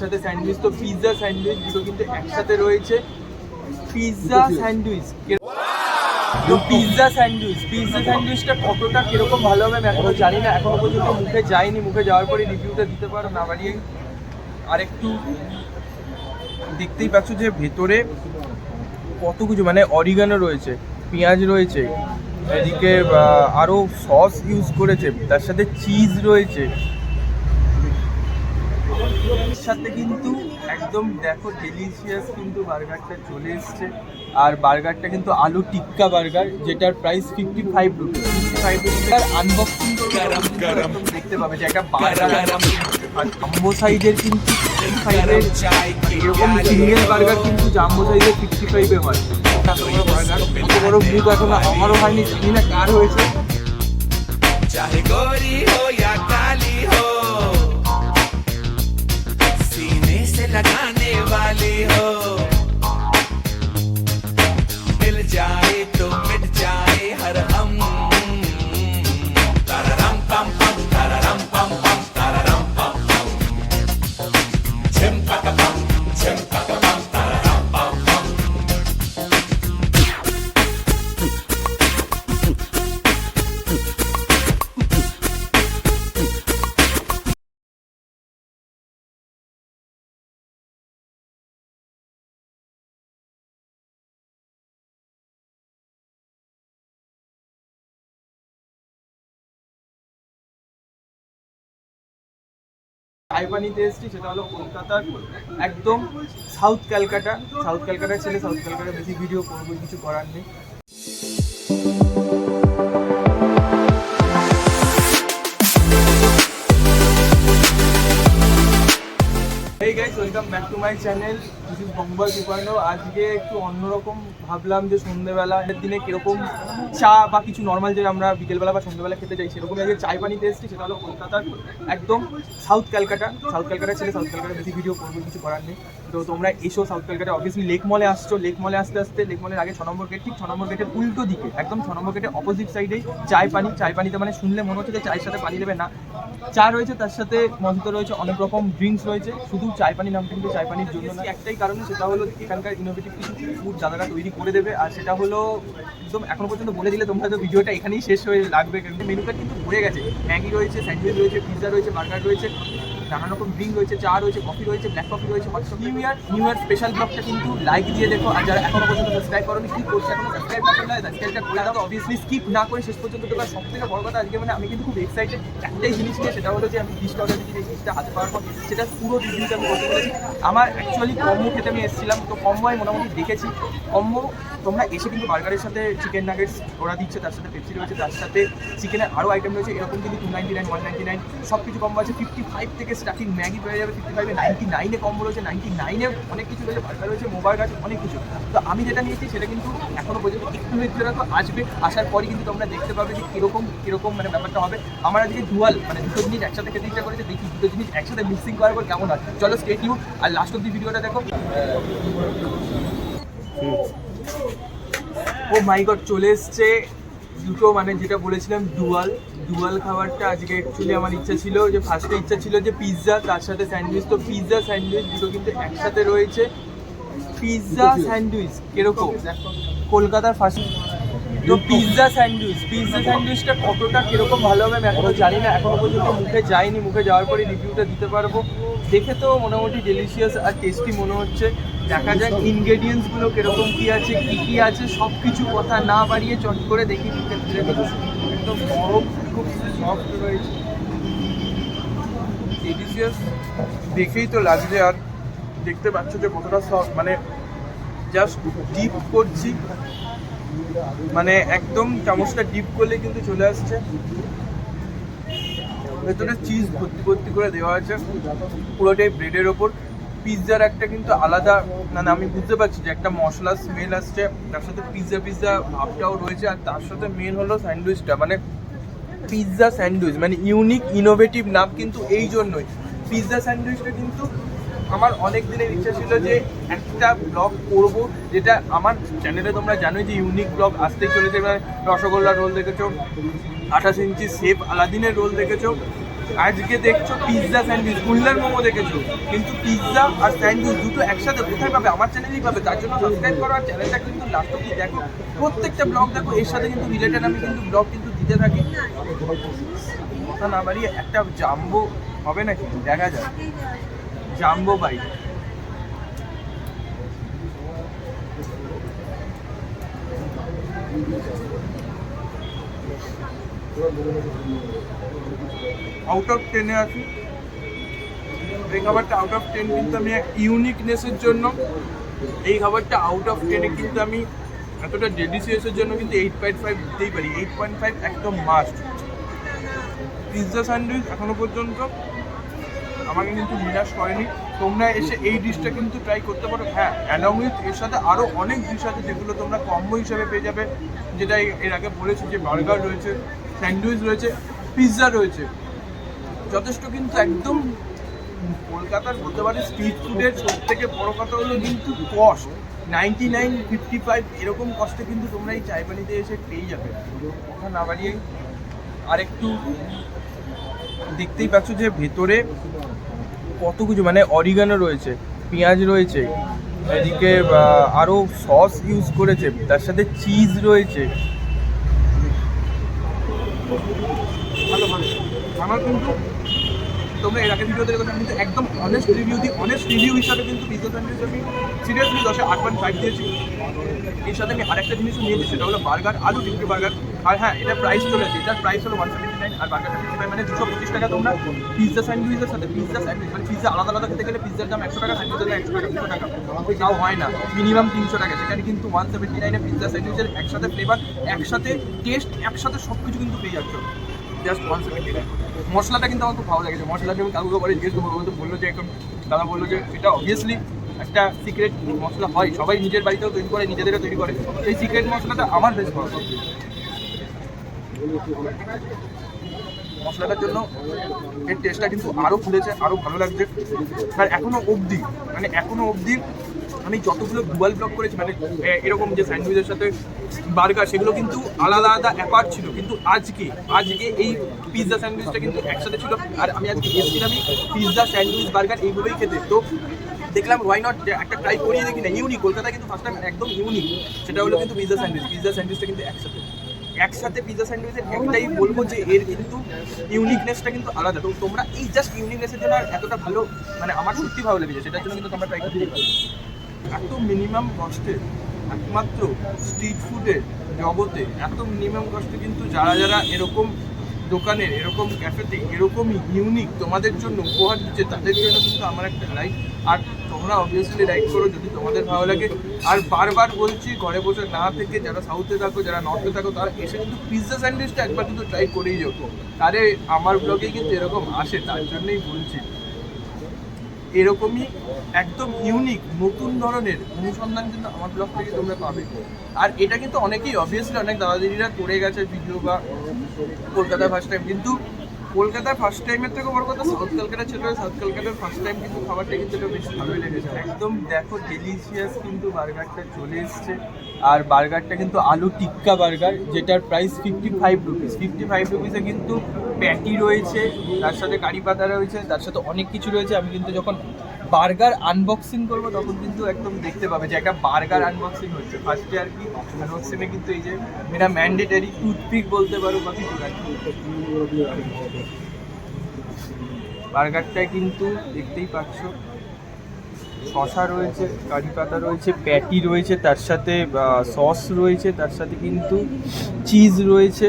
সাথে স্যান্ডউইচ, তো pizza sandwich দুটো কিন্তু একসাথে রয়েছে। পিৎজা স্যান্ডউইচ, তো পিৎজা স্যান্ডউইচটা কতটা কিরকম ভালো হবে আমি এখনো জানি না, এখনো পর্যন্ত মুখে যায়নি। মুখে যাওয়ার পরে রিভিউটা দিতে পারো না বাড়িয়ে। আর একটু দেখতেই পাচ্ছ যে ভেতরে কত কিছু, মানে অরিগানো রয়েছে, পেঁয়াজ রয়েছে, এদিকে আরও সস ইউজ করেছে, তার সাথে চিজ রয়েছে, সাথে কিন্তু একদম দেখো ডেলিশিয়াস কিন্তু বার্গারটা চলে এসছে। আর বার্গারটা কিন্তু আলু টিক্কা বার্গার, যেটার প্রাইস 55 রুপিস। 55 রুপিস আনবক্সিং দেখতে পাবে যে একটা বার্গার। আর জাম্বো সাইজের কিন্তু 55 এরকম সিঙ্গেল বার্গার কিন্তু জাম্বো সাইজের 55-এ হয়। বার্গার এত বড় মুখ এখন আমারও হয়নি, জানি না কার হয়েছে। चाहे गोरी हो या काली हो, सीने से लगाने वाली हो, मिल जाए तो मिट जाए हर हम। तररम पम पम तररम पम पम तररम पम पम, झिम पक पम तररम पम पम। চাই পানিতে এসেছি, সেটা হলো কলকাতার একদম সাউথ ক্যালকাটা ছেলে, সাউথ ক্যালকাটা বেশি ভিডিও করবো, কিছু করার নেই। Hey guys, welcome back to my channel. This is Bombay Duparno. আজকে একটু অন্যরকম ভাবলাম যে সন্ধ্যেবেলা দিনে কিরকম চা বা কিছু নর্মাল যে আমরা বিকেলবেলা বা সন্ধ্যেবেলা খেতে যাই, সেরকমই আজকে চাই পানিতে এসেছি। সেটা হলো কলকাতার একদম সাউথ ক্যালকাটা ছেলে, সাউথ ক্যালকাটা বেশি ভিডিও করবো, কিছু করার নেই। তো তোমরা এসো সাউথ ক্যালকাটা, অবভিয়াসলি লেক মলে আসছো। লেক মলে আসতে লেক মলের আগে 6 নম্বর গেট, ঠিক 6 নম্বর গেটের উল্টো দিকে, একদম 6 নম্বর গেটের অপোজিট সাইডেই চাই পানিতে মানে শুনলে মনে হচ্ছে যে চায়ের সাথে পানি দেবে না, চা রয়েছে, তার সাথে মজুদ রয়েছে, অনেক রকম ড্রিঙ্কস রয়েছে। শুধু চাই পানি নামটা কিন্তু চাই পানির জন্য না, একটাই কারণে, সেটা হলো এখানকার ইনোভেটিভ কিছু ফুড দাদারা তৈরি করে দেবে। আর সেটা হলো একদম এখনো পর্যন্ত বলে দিলে তোমরা তো ভিডিওটা এখানেই শেষ হয়ে লাগবে, কিন্তু মেনু কার্ড কিন্তু ভরে গেছে। ম্যাগি রয়েছে, স্যান্ডউইচ রয়েছে, পিৎজা রয়েছে, বার্গার রয়েছে, নানা রকম ড্রিঙ্ক রয়েছে, চা রয়েছে, কফি রয়েছে, ব্ল্যাক কফি রয়েছে। নিউ ইয়ার স্পেশাল ব্লগটা কিন্তু লাইক দিয়ে দেখো। আর যারা এখনো পর্যন্ত সাবস্ক্রাইব করোনি, কি করছে এখনো সাবস্ক্রাইব না করলে সাবস্ক্রাইবটা করে দাও। অবভিয়াসলি স্কিপ না করে শেষ পর্যন্ত দেওয়ার সব থেকে বড় কথা আজকে, মানে আমি কিন্তু খুব এক্সাইটেড একটাই জিনিস নিয়ে, সেটা হলো যে আমি ডিশটা অর্ডার দিয়েছি, এই ডিশটা হাতে পাওয়ার পর সেটা পুরো রিভিউটা আমি করতে পেরেছি। আমার অ্যাকচুয়ালি কম্বো খেতে আমি এসেছিলাম, তো কম্বো আমি মোটামুটি দেখেছি। কম্বো তোমরা এসে কিন্তু বার্গারের সাথে চিকেন নাগেটস ওরা দিচ্ছে, তার সাথে পেপসি রয়েছে, তার সাথে চিকেনের আরও আইটেম রয়েছে, এরকম কিন্তু 299, 199 সব কিছু কম্বো আছে। 55 থেকে স্টার্টিং ম্যাগি পেয়ে যাবে 55-এ, 99-এ কম্বো রয়েছে, 99-এ অনেক কিছু রয়েছে, বার্গার রয়েছে, মোবাইল আছে, অনেক কিছু। তো আমি যেটা নিয়েছি সেটা কিন্তু এখনো পর্যন্ত একটু ধৈর্য রাখো, আসবে, আসার পরই কিন্তু তোমরা দেখতে পাবে যে কীরকম মানে ব্যাপারটা হবে। আমার আজকে ডুয়াল মানে দুটো জিনিস একসাথে খেতে ইচ্ছা করেছে, দেখি দুটো জিনিস একসাথে মিক্সিং করার পর কেমন হয়। চলো স্টে টিউন আর লাস্ট অব্দি ভিডিওটা দেখো। ও মাই গড, চলে এসছে দুটো, মানে যেটা বলেছিলাম ডুয়াল খাবারটা। আজকে অ্যাকচুয়ালি আমার ইচ্ছা ছিল যে ফার্স্টে ইচ্ছা ছিল যে পিৎজা, তার সাথে স্যান্ডউইচ, তো পিৎজা স্যান্ডউইচ দুটো কিন্তু একসাথে রয়েছে। পিৎজা স্যান্ডউইচ কিরকম কলকাতার ফার্স্ট, তো পিৎজা স্যান্ডউইচটা কতটা কিরকম ভালো হবে আমি এখনো জানি না, এখনো পর্যন্ত মুখে যায়নি। মুখে যাওয়ার পরে রিভিউটা দিতে পারবো। দেখে তো মোটামুটি ডেলিশিয়াস আর টেস্টি মনে হচ্ছে। দেখা যাক ইনগ্রেডিয়েন্টসগুলো কিরকম কী আছে, কী আছে, সব কিছু কথা না বাড়িয়ে চট করে দেখি। একদম গরম, খুব সফট রয়েছে, ডেলিশিয়াস দেখেই তো লাগছে। আর দেখতে পাচ্ছ যে কতটা সফট, মানে জাস্ট ডিপ করছি, মানে একদম চামচটা ডিপ করলে কিন্তু চলে আসছে। ভেতরে চিজ ভর্তি করে দেওয়া আছে পুরোটাই ব্রেডের ওপর। পিৎজার একটা কিন্তু আলাদা, মানে আমি বুঝতে পারছি যে একটা মশলা স্মেল আসছে, তার সাথে পিৎজা ভাবটাও রয়েছে। আর তার সাথে মেন হলো স্যান্ডউইচটা, মানে পিৎজা স্যান্ডউইচ মানে ইউনিক ইনোভেটিভ নাম কিন্তু এই জন্যই। পিৎজা স্যান্ডউইচটা কিন্তু আমার অনেক দিনের ইচ্ছা ছিল যে একটা ব্লগ করব, যেটা আমার চ্যানেলে তোমরা জানোই যে ইউনিক ব্লগ আসতেই চলেছে। এবার রসগোল্লা রোল দেখেছো, 28 ইঞ্চি শেফ আলাদিনের রোল দেখেছো, আজকে দেখছো পিৎজা স্যান্ডউইচ, কুল্লার মোমো দেখেছো, কিন্তু পিৎজা আর স্যান্ডউইচ দুটো একসাথে কোথায় পাবে? আমার চ্যানেলেই পাবে। তার জন্য সাবস্ক্রাইব করো আর চ্যানেলটা কিন্তু লাস্ট অব্দি দেখো, প্রত্যেকটা ব্লগ দেখো, এর সাথে কিন্তু রিলেটেড আমি কিন্তু ব্লগ কিন্তু দিতে থাকি। কথা না বাড়িয়ে একটা জাম্বো হবে নাকি দেখা যায়, জাম্বো বাইক। আউট অফ 10-এ আছি। এই খাবারটা আউট অফ 10 কিন্তু আমি ইউনিকনেসের জন্য, এই খাবারটা আউট অফ 10-এ কিন্তু আমি এতটা ডেলিশিয়াসের জন্য কিন্তু 8.5 দিতেই পারি। 8.5 একদম মাস্ট। পিৎজা স্যান্ডউইচ এখনো পর্যন্ত আমাকে কিন্তু নিরাশ করেনি। তোমরা এসে এই ডিশটা কিন্তু ট্রাই করতে পারো। হ্যাঁ, অ্যালং উইথ এর সাথে আরও অনেক ডিশ আছে যেগুলো তোমরা কম্বো হিসাবে পেয়ে যাবে, যেটা এর আগে বলেছি যে বার্গার রয়েছে, স্যান্ডউইচ রয়েছে, পিৎজা রয়েছে, যথেষ্ট কিন্তু একদম কলকাতার বলতে পারে স্ট্রিট ফুডের সব থেকে বড় কথা হলো কিন্তু কস্ট 99-55 এরকম কস্টে কিন্তু তোমরা এই চাইপানিতে এসে পেয়ে যাবে। কথা না বাড়িয়ে আরেকটু দেখতেই পাচ্ছ যে ভেতরে কত কিছু, মানে অরিগানো রয়েছে, পেঁয়াজ রয়েছে, এদিকে আরও সস ইউজ করেছে, তার সাথে চিজ রয়েছে। ভালো ভালো আমার কিন্তু তোমরা এর আগে ভিডিওতে দেখো, কিন্তু একদম অনেস্ট রিভিউ হিসাবে কিন্তু পিৎজা স্যান্ডউইচ আমি সিরিয়াসলি 10-এ 8.5 দিয়েছি। এর সাথে আমি আরেকটা জিনিসও নিয়েছি, সেটা হলো বার্গার, আলু টিক্কি বার্গার। আর হ্যাঁ, এটা প্রাইস চলেছে, এটার প্রাইস হলো 179 আর বার্গারটা 55, মানে 225 টাকা। তোমরা পিৎজা স্যান্ডউইচের সাথে পিৎজা স্যান্ডউইচ মানে পিৎজা আলাদা আলাদা খেতে গেলে পিৎজার দাম 100 টাকা, স্যান্ডউইচের দাম 100 টাকা, 200 টাকা তাও হয় না, মিনিমাম 300 টাকা। সেখানে কিন্তু 179-এ পিৎজা স্যান্ডউইচের একসাথে ফ্লেভার, একসাথে টেস্ট, একসাথে সব কিছু কিন্তু পেয়ে যাচ্ছ জাস্ট 179। মশলাটা কিন্তু আমার খুব ভালো লেগেছে। মশলাটা আমি কাকুকে পরে জিজ্ঞেস করবো, তো বললো যে এখন দাদা বললো যে এটা অবভিয়াসলি একটা সিক্রেট মশলা হয়, সবাই নিজের বাড়িতেও তৈরি করে, নিজেদেরও তৈরি করে। সেই সিক্রেট মশলাটা আমার বেশ ভালো লাগে। মশলাটার জন্য এর টেস্টটা কিন্তু আরও খুলেছে, আরও ভালো লাগছে। আর এখনও অবধি আমি যতগুলো ডুয়াল ব্লগ করেছি, মানে এরকম যে স্যান্ডউইচের সাথে বার্গার, সেগুলো কিন্তু আলাদা আলাদা অ্যাপার্ট ছিল, কিন্তু আজকে এই পিৎজা স্যান্ডউইচটা কিন্তু একসাথে ছিল। আর আমি আজকে এসেছিলাম পিৎজা স্যান্ডউইচ বার্গার এইগুলোই খেতে, তো দেখলাম ওয়াই নট একটা ট্রাই করিয়ে দেখি না। ইউনিক, কলকাতায় কিন্তু ফার্স্ট টাইম একদম ইউনিক, সেটা হলো কিন্তু পিৎজা স্যান্ডউইচটা কিন্তু একসাথে পিৎজা স্যান্ডউইচের একটাই বলবো যে এর কিন্তু ইউনিকনেসটা কিন্তু আলাদা। তো তোমরা এই জাস্ট ইউনিকনেসের জন্য আর এতটা ভালো, মানে আমার সত্যি ভালো লেগেছে, সেটার জন্য কিন্তু তোমরা ট্রাই করতে পারো। এত মিনিমাম কস্টে একমাত্র স্ট্রিট ফুডের জগতে, এত মিনিমাম কস্টে কিন্তু যারা এরকম দোকানের, এরকম ক্যাফেতে এরকম ইউনিক তোমাদের জন্য উপহার দিচ্ছে, তাদের জন্য কিন্তু আমার একটা লাইক। আর তোমরা অবভিয়াসলি লাইক করো যদি তোমাদের ভালো লাগে। আর বারবার বলছি, ঘরে বসে না থেকে যারা সাউথে থাকো, যারা নর্থে থাকো, তারা এসে কিন্তু পিৎজা স্যান্ডউইচটা একবার কিন্তু ট্রাই করেই যাও। আরে আমার ব্লগেই কিন্তু এরকম আসে, তার জন্যই বলছি। এরকমই একদম ইউনিক নতুন ধরনের অনুসন্ধান কিন্তু আমার ব্লগ থেকে তোমরা পাবে। আর এটা কিন্তু অনেকেই অবভিয়াসলি অনেক দাদা দিদিরা করে গেছে ভিডিও বা কলকাতায় ফার্স্ট টাইম, কিন্তু কলকাতায় ফার্স্ট টাইমের থেকে বড় কথা সাউথ কলকাতা ছিল, সাউথ কলকাতার ফার্স্ট টাইম কিন্তু খাবারটা কিন্তু এটা বেশ ভালোই লেগেছে। একদম দেখো ডেলিশিয়াস কিন্তু বার্গারটা চলে এসছে। আর বার্গারটা কিন্তু আলু টিক্কা বার্গার, যেটার প্রাইস 55 রুপিস। 55 রুপিসে কিন্তু প্যাটি রয়েছে, তার সাথে কারি পাতা রয়েছে, তার সাথে অনেক কিছু রয়েছে। আমি কিন্তু যখন বার্গার আনবক্সিং করবো তখন কিন্তু একদম দেখতে পাবে যে একটা বার্গার আনবক্সিং হচ্ছে। ফার্স্টে আর কি আনবক্সিংয়ে কিন্তু এই যে এটা ম্যান্ডেটারি টুথপিক বলতে পারো বা কিছু বার্গারটায় কিন্তু দেখতেই পাচ্ছ শসা রয়েছে, কারি পাতা রয়েছে, প্যাটি রয়েছে, তার সাথে সস রয়েছে, তার সাথে কিন্তু চিজ রয়েছে।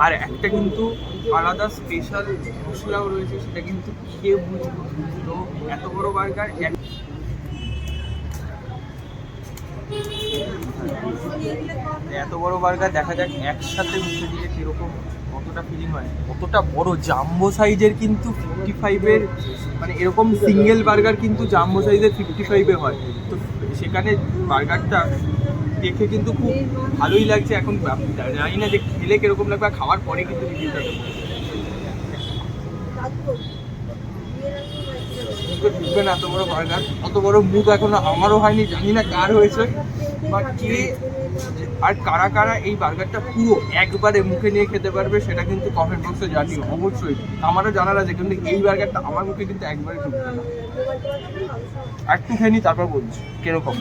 আর একটা কিন্তু আলাদা স্পেশাল মশলাও রয়েছে, সেটা কিন্তু খেয়ে বুঝবো। তো এত বড় বার্গার দেখা যাক একসাথে মিশে দিয়ে কীরকম, কতটা ফিলিং হয়। কতটা বড় জাম্বো সাইজের কিন্তু 55-এর, মানে এরকম সিঙ্গেল বার্গার কিন্তু জাম্বো সাইজের 55-এ হয়। তো সেখানে বার্গারটা দেখে কিন্তু খুব ভালোই লাগছে। এখন জানি না যে খেলে কিরকম লাগবে, খাওয়ার পরে কিন্তু রিভিউটা দেবো। মুখে ঢুকবে না এত বড় বার্গার, অত বড় মুখ এখনো আমারও হয়নি, জানি না কার হয়েছে বা কে আর কারা কারা এই বার্গারটা পুরো একবারে মুখে নিয়ে খেতে পারবে সেটা কিন্তু কমেন্ট বক্সে জানিও অবশ্যই। আমারও জানার আছে, কিন্তু এই বার্গারটা আমার মুখে কিন্তু একবারে ঢুকবে না। একটু খেয়ে নি তারপর বলছি কিরকম।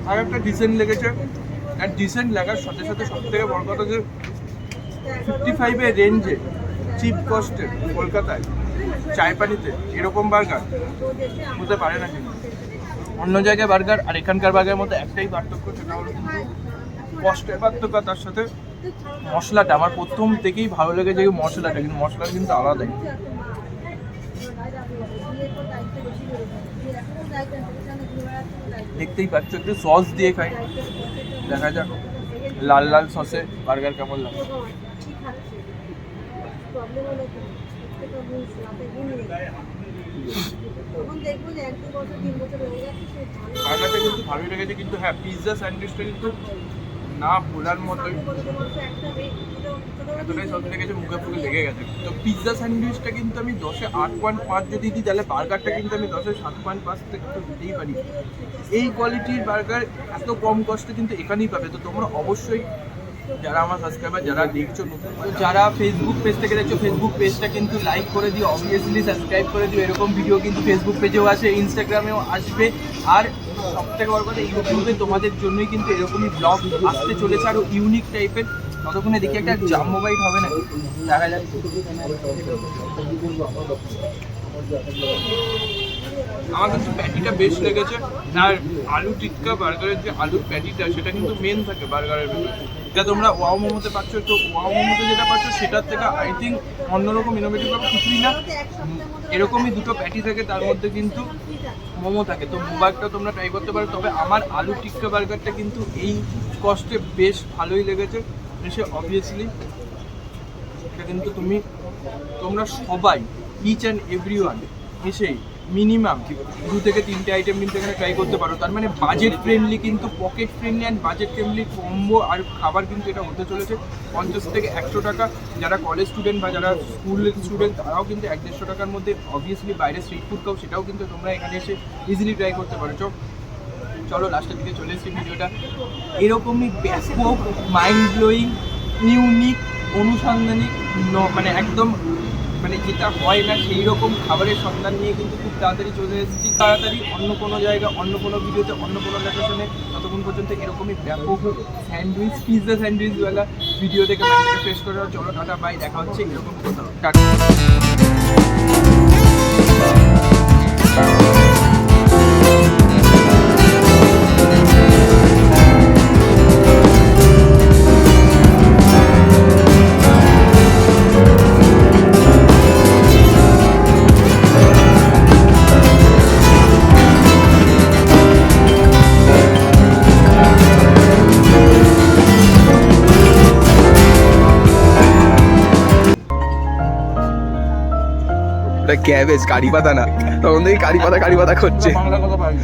আর একটা ডিসেন্ট লেগেছে, আর ডিসেন্ট লাগার সাথে সাথে সব থেকে বড় কথা যে 55-এর রেঞ্জে চিপ কস্টে কলকাতায় চায়পানিতে এরকম বার্গার হতে পারে না। কিন্তু অন্য জায়গায় বার্গার আর এখানকার বার্গারের মধ্যে একটাই পার্থক্য, সেটা হলো কষ্টের পার্থক্য, তার সাথে মশলাটা আমার প্রথম থেকেই ভালো লেগেছে। মশলাটা কিন্তু মশলা কিন্তু আলাদাই, দেখতেই পাচ্ছ। একটু সস দিয়ে খাই, দেখা যাক লাল লাল সসে বার্গার কেমন লাগে। বার্গারটা কিন্তু ভালোই লেগেছে, কিন্তু হ্যাঁ পিৎজা স্যান্ডউইচটা কিন্তু না ভোলার মতোই, এতটাই সস লেগেছে মুখে পুরো লেগে গেছে। তো পিৎজা স্যান্ডউইচটা কিন্তু আমি 10-এ 8.5 যদি দিই, তাহলে বার্গারটা কিন্তু আমি 10-এ 7.5 থেকে তো দিতেই পারি। এই কোয়ালিটির বার্গার এত কম কষ্টে কিন্তু এখানেই পাবে। তো তোমরা অবশ্যই যারা আমার সাবস্ক্রাইবার, যারা দেখছো, যারা ফেসবুক পেজ থেকে দেখছো, ফেসবুক পেজটা কিন্তু লাইক করে দিও, অবভিয়াসলি সাবস্ক্রাইব করে দিও। এরকম ভিডিও কিন্তু ফেসবুক পেজেও আসে, ইনস্টাগ্রামেও আসবে। আর সবথেকে বড় কথা, ইউটিউবে তোমাদের জন্যই কিন্তু এরকমই ব্লগ আসতে চলেছে, আরও ইউনিক টাইপের। ততক্ষণে দেখি একটা জাম্বো বাইট হবে না, দেখা যাচ্ছে। আমার কিন্তু প্যাটিটা বেশ লেগেছে, আর আলু টিক্কা বার্গারের যে আলুর প্যাটিটা সেটা কিন্তু মেন থাকে বার্গারের ভেতরে। এটা তোমরা ওয়াও মোমোতে পাচ্ছ, তো ওয়াও মোমোতে যেটা পাচ্ছ সেটার থেকে আই থিঙ্ক অন্যরকম ইনোভেটিভ কিছুই না। এরকমই দুটো প্যাটি থাকে, তার মধ্যে কিন্তু মোমো থাকে। তো মোবাইলটা তোমরা ট্রাই করতে পারো। তবে আমার আলু টিক্কা বার্গারটা কিন্তু এই কস্টে বেশ ভালোই লেগেছে। সে অবভিয়াসলি এটা কিন্তু তোমরা সবাই ইচ অ্যান্ড এভরি ওয়ান এসেই মিনিমাম 2 থেকে 3টে আইটেম কিন্তু এখানে ট্রাই করতে পারো। তার মানে বাজেট ফ্রেন্ডলি, কিন্তু pocket friendly and budget friendly combo আর খাবার কিন্তু এটা হতে চলেছে। 50 থেকে 100 টাকা। যারা কলেজ স্টুডেন্ট বা যারা স্কুল স্টুডেন্ট তারাও কিন্তু 100-150 টাকার মধ্যে অবভিয়াসলি বাইরে স্ট্রিট ফুড খাও, সেটাও কিন্তু তোমরা এখানে এসে ইজিলি ট্রাই করতে পারো। চলো লাস্টের দিকে চলে এসেছি ভিডিওটা। এরকমই ব্যাপক মাইন্ড ব্লোয়িং ইউনিক অনুসন্ধানী মানে একদম মানে যেটা হয় না সেই রকম খাবারের সন্ধান নিয়ে কিন্তু খুব তাড়াতাড়ি চলে এসেছি। তাড়াতাড়ি অন্য কোনো জায়গা, অন্য কোনো ভিডিওতে, অন্য কোনো লোকেশনে। ততক্ষণ পর্যন্ত এরকমই ব্যাপক স্যান্ডউইচ, পিৎজা স্যান্ডউইচওয়ালা ভিডিও থেকে মাইন্ডটাকে ফ্রেশ করে দাও। চলো টাটা বাই, দেখা হচ্ছে এরকম কোথাও। টাটা। ক্যাবেজ কারি পাতা না, তখন থেকে কারি পাতা করছে। বাংলা কথা পারি।